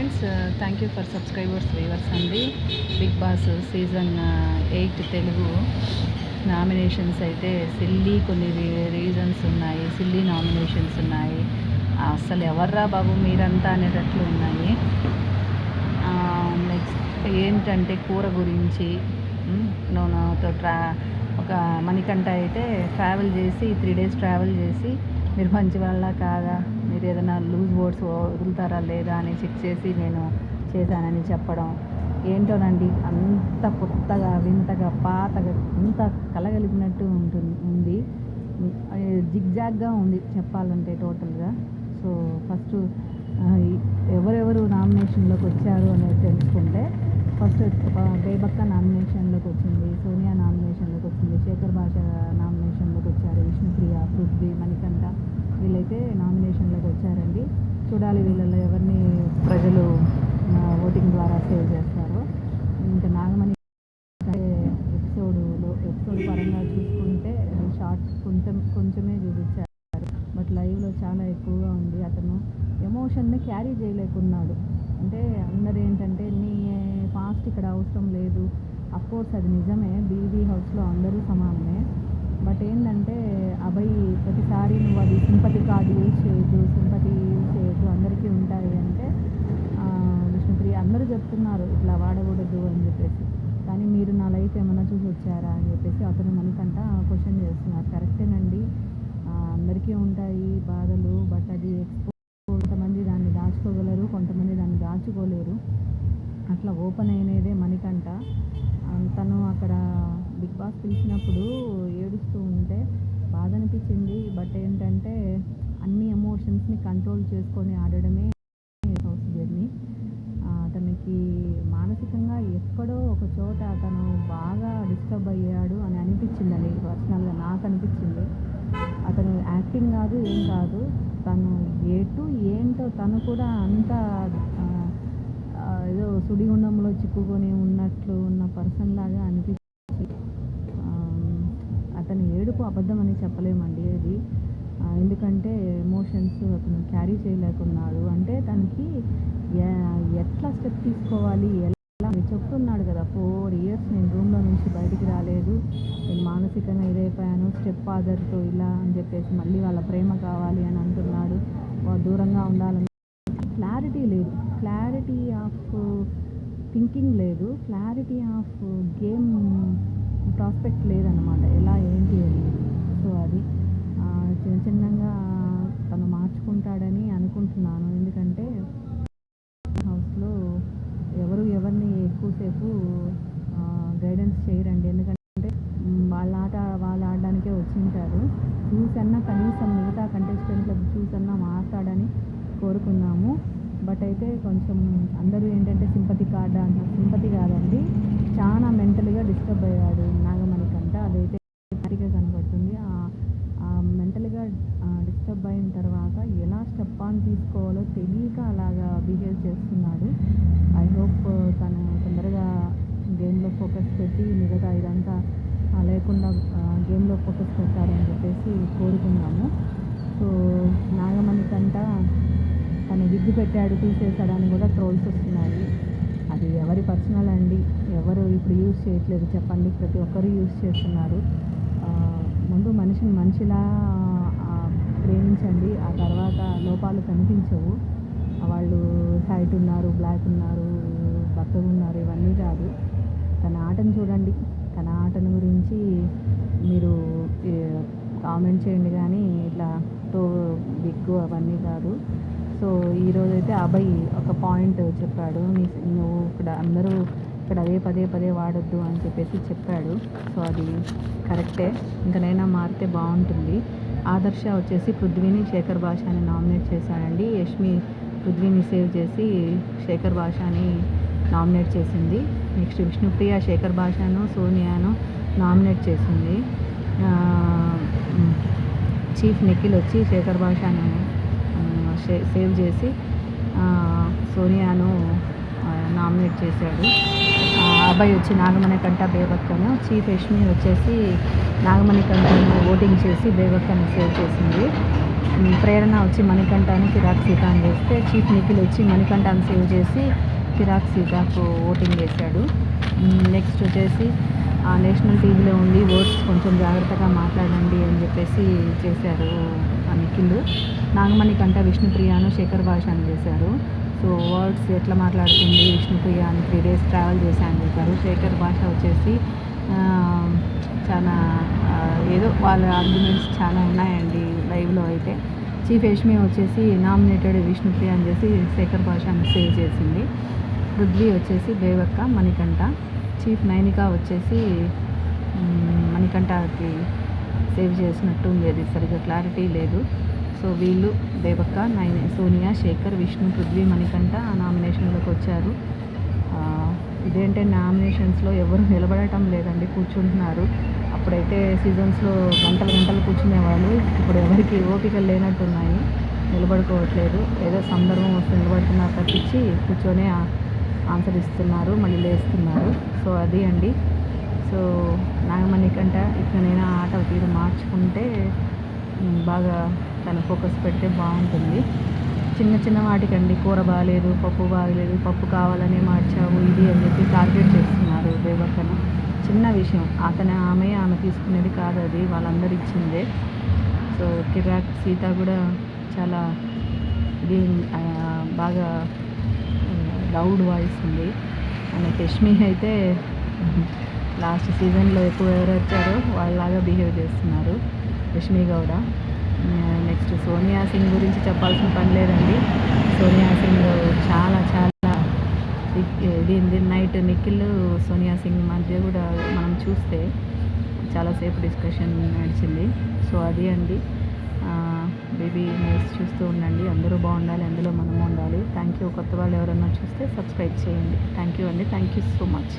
Friends, thank you for subscribers viewers అండి. Bigg Boss season 8 Telugu nominations అయితే కొన్ని రీజన్స్ ఉన్నాయి, సిల్లీ నామినేషన్స్ ఉన్నాయి. అసలు ఎవర్రా బాబు మీరంతా అనేటట్లు ఉన్నాయి. నెక్స్ట్ ఏంటంటే కూర గురించి నాతో ఒక మణికంఠ అయితే ట్రావెల్ చేసి 3 days ట్రావెల్ చేసి మీరు మంచి వాళ్ళ కాదా, మీరు ఏదైనా లూజ్ వర్డ్స్ వదులుతారా లేదా అని చెక్ చేసి నేను చేశానని చెప్పడం ఏంటోనండి. అంత కొత్తగా వింతగా పాతగా అంత కలగలిపినట్టు ఉంది. జిగ్జాగ్గా ఉంది చెప్పాలంటే టోటల్గా. సో ఫస్ట్ ఎవరెవరు నామినేషన్లోకి వచ్చారు అనేది తెలుసుకుంటే, ఫస్ట్ బేబక్క నామినేషన్లోకి వచ్చింది, సోనియా నామినేషన్లోకి వచ్చింది, శేఖర్ భాష నామినేషన్లోకి వచ్చారు, విష్ణుప్రియ, పృథ్వీ, మణికంఠ వీళ్ళైతే నామినేషన్లోకి వచ్చారండి. చూడాలి వీళ్ళలో ఎవరిని ప్రజలు ఓటింగ్ ద్వారా సేవ్ చేస్తారో. ఇంకా నాగమణి ఎపిసోడ్ పరంగా చూసుకుంటే షార్ట్ కొంచెమే చూపించారు, బట్ లైవ్లో చాలా ఎక్కువగా ఉంది. అతను ఎమోషన్ని క్యారీ చేయలేకున్నాడు. అంటే అందరూ ఏంటంటే నీ పాస్ట్ ఇక్కడ అవసరం లేదు, అఫ్కోర్స్ అది నిజమే, బీబీ హౌస్లో అందరూ సమానమే. బట్ ఏంటంటే అబ్బాయి ప్రతిసారి నువ్వు అది సింపతి కార్డు యూజ్ చేయొద్దు అందరికీ ఉంటాయి అంటే విష్ణుప్రియ అందరూ చెప్తున్నారు ఇట్లా వాడకూడదు అని చెప్పేసి. కానీ మీరు నా లైఫ్ ఏమైనా చూసి వచ్చారా అని చెప్పేసి అతను మనకంట క్వశ్చన్ చేస్తున్నారు. కరెక్టేనండి, అందరికీ ఉంటాయి బాధలు, బట్ అది కొంతమంది దాన్ని దాచుకోగలరు, కొంతమంది దాన్ని దాచుకోలేరు. అట్లా ఓపెన్ అయినదే మణికంఠ. తను అక్కడ బిగ్ బాస్ పిలిచినప్పుడు ఏడుస్తూ ఉంటే బాధ అనిపించింది. బట్ ఏంటంటే అన్ని ఎమోషన్స్ని కంట్రోల్ చేసుకొని ఆడడమే హౌస్ జర్నీ. అతనికి మానసికంగా ఎక్కడో ఒక చోట అతను బాగా డిస్టర్బ్ అయ్యాడు అని అనిపించిందండి. పర్సనల్గా నాకు అనిపించింది. అతను యాక్టింగ్ కాదు, ఏం కాదు, తను ఏంటో తను కూడా అంత ఏదో సుడిగుండంలో చిక్కుకొని ఉన్నట్లు ఉన్న పర్సన్ లాగా అనిపించింది. అతని ఏడుపు అబద్ధం అని చెప్పలేమండి అది. ఎందుకంటే ఎమోషన్స్ అతను క్యారీ చేయలేకున్నాడు. అంటే తనకి ఎట్లా స్టెప్ తీసుకోవాలి, ఎలా చెప్తున్నాడు కదా, 4 years నేను రూమ్లో నుంచి బయటికి రాలేదు, నేను మానసికంగా ఇదైపోయాను, స్టెప్ ఫాదర్తో ఇలా అని చెప్పేసి మళ్ళీ వాళ్ళ ప్రేమ కావాలి అని అంటున్నాడు. దూరంగా ఉండాలని క్లారిటీ లేదు, క్లారిటీ ఆఫ్ థింకింగ్ లేదు, క్లారిటీ ఆఫ్ గేమ్ ప్రాస్పెక్ట్ లేదన్నమాట, ఎలా ఏంటి అని. సో అది చిన్నగా తను మార్చుకుంటాడని అనుకుంటున్నాను. ఎందుకంటే హౌస్లో ఎవరిని ఎక్కువసేపు గైడెన్స్ చేయరండి. ఎందుకంటే వాళ్ళు ఆడడానికే వచ్చింటారు. చూసన్నా కనీసం మిగతా కంటెస్టెంట్లకు చూసన్నా మాట్లాడని కోరుకున్నాము. బట్ అయితే కొంచెం అందరూ ఏంటంటే సింపతి కార్డు అంటున్నారు. సింపతి కాదండి, చాలా మెంటల్గా డిస్టర్బ్ అయ్యాడు నాగమణికంట. అదైతే క్లారిటీగా కనబడుతుంది. మెంటల్గా డిస్టర్బ్ అయిన తర్వాత ఎలా స్టెప్ ఆన్ తీసుకోవాలో తెలియక అలాగా బిహేవ్ చేస్తున్నాడు. ఐ హోప్ తను తొందరగా గేమ్లో ఫోకస్ పెట్టి మిగతా ఇదంతా లేకుండా గేమ్లో ఫోకస్ పెట్టాలని చెప్పేసి కోరుకున్నాము. సో నాగమణికంట తను విగ్గు పెట్టాడు తీసేసాడని కూడా ట్రోల్స్ వస్తున్నాయి. అది ఎవరి పర్సనల్ అండి, ఎవరు ఇప్పుడు యూజ్ చేయట్లేదు చెప్పండి, ప్రతి ఒక్కరు యూజ్ చేస్తున్నారు. ముందు మనిషిని మనిషిలా ప్రేమించండి, ఆ తర్వాత లోపాలు కనిపించవు. వాళ్ళు హైట్ ఉన్నారు, బ్లాక్ ఉన్నారు, బక్కగా ఉన్నారు, ఇవన్నీ కాదు. తన ఆటను చూడండి, తన ఆటను గురించి మీరు కామెంట్ చేయండి, కానీ ఇట్లా బిగ్గు అవన్నీ కాదు. సో ఈరోజైతే అబ్బాయి ఒక పాయింట్ చెప్పాడు, నువ్వు అందరూ ఇక్కడ అదే పదే వాడొద్దు అని చెప్పేసి చెప్పాడు. సో అది కరెక్టే, ఇంకనైనా మారితే బాగుంటుంది. ఆదర్శ వచ్చేసి పృథ్వీని, శేఖర్ భాషని నామినేట్ చేశాడండి. యష్మి పృథ్వీని సేవ్ చేసి శేఖర్ భాషని నామినేట్ చేసింది. నెక్స్ట్ విష్ణుప్రియ శేఖర్ భాషను, సోనియాను నామినేట్ చేసింది. చీఫ్ నిఖిల్ వచ్చి శేఖర్ భాషను సేవ్ చేసి సోనియాను నామినేట్ చేశాడు. అబ్బాయి వచ్చి నాగమణికంఠ, బేబక్కను, చీఫ్ యష్మి వచ్చేసి నాగమణికంఠను ఓటింగ్ చేసి బేబక్కను సేవ్ చేసింది. ప్రేరణ వచ్చి మణికంఠని కిరాక్ సీత అని చేస్తే చీఫ్ నిఖిల్ వచ్చి మణికంఠని సేవ్ చేసి కిరాక్ సీతకు ఓటింగ్ చేశాడు. నెక్స్ట్ వచ్చేసి నేషనల్ టీవీలో ఉండి వర్డ్స్ కొంచెం జాగ్రత్తగా మాట్లాడండి అని చెప్పేసి చేశారు నిఖిల్. నాగమణికంఠ విష్ణుప్రియను శేఖర్ భాష అని చేశారు. సో వర్డ్స్ ఎట్లా మాట్లాడుతుంది విష్ణుప్రియ అని 3 days ట్రావెల్ చేశా అని చెప్పారు. శేఖర్ భాష వచ్చేసి చాలా ఏదో వాళ్ళ ఆర్గ్యుమెంట్స్ చాలా ఉన్నాయండి లైవ్లో అయితే. చీఫ్ యష్మి వచ్చేసి నామినేటెడ్ విష్ణుప్రియ అని చేసి శేఖర్ భాషను సేవ్ చేసింది. పృథ్వీ వచ్చేసి బేవక్క మణికంఠ. చీఫ్ నైనిక వచ్చేసి మణికంఠకి సేవ్ చేసినట్టు ఉంది, అది సరిగ్గా క్లారిటీ లేదు. సో వీళ్ళు దేవక్క, సోనియా, శేఖర్, విష్ణు, పృథ్వీ, మణికంఠ నామినేషన్లోకి వచ్చారు. ఇదేంటే నామినేషన్స్లో ఎవరు నిలబడటం లేదండి, కూర్చుంటున్నారు. అప్పుడైతే సీజన్స్లో గంటలు కూర్చునేవాళ్ళు. ఇప్పుడు ఎవరికి ఓపికలు లేనట్టున్నాయి, నిలబడుకోవట్లేదు. ఏదో సందర్భం వస్తే నిలబడుతున్నారు తప్పించి కూర్చొని ఆన్సర్ ఇస్తున్నారు, మళ్ళీ లేస్తున్నారు. సో అది అండి. సో నాగమణికంఠ ఇకనైనా ఆట తీరు మార్చుకుంటే బాగా తన ఫోకస్ పెడితే బాగుంటుంది. చిన్న వాటికండి, కూర బాగాలేదు, పప్పు బాగలేదు, పప్పు కావాలనే మార్చావు ఇది అని చెప్పి టార్గెట్ చేస్తున్నారు దేవక్కన. చిన్న విషయం, ఆమె తీసుకునేది కాదు, అది వాళ్ళందరూ ఇచ్చిందే. సో కిరాక్ సీత కూడా చాలా ఇది బాగా లౌడ్ వాయిస్ ఉంది. అండ్ యష్మి అయితే లాస్ట్ సీజన్లో ఎక్కువ ఎవరు వచ్చారో వాళ్ళలాగా బిహేవ్ చేస్తున్నారు యష్మి గౌడ. నెక్స్ట్ సోనియా సింగ్ గురించి చెప్పాల్సిన పని లేదండి. సోనియా సింగ్ చాలా ఇది నైట్ నిఖిల్ సోనియా సింగ్ మధ్య కూడా మనం చూస్తే చాలాసేపు డిస్కషన్ నడిచింది. సో అది అండి. బేబీ న్యూస్ చూస్తూ ఉండండి. అందరూ బాగుండాలి, అందులో మనము ఉండాలి. Thank you. కొత్త వాళ్ళు ఎవరన్నా చూస్తే సబ్స్క్రైబ్ చేయండి. థ్యాంక్ యూ అండి. Thank you so much.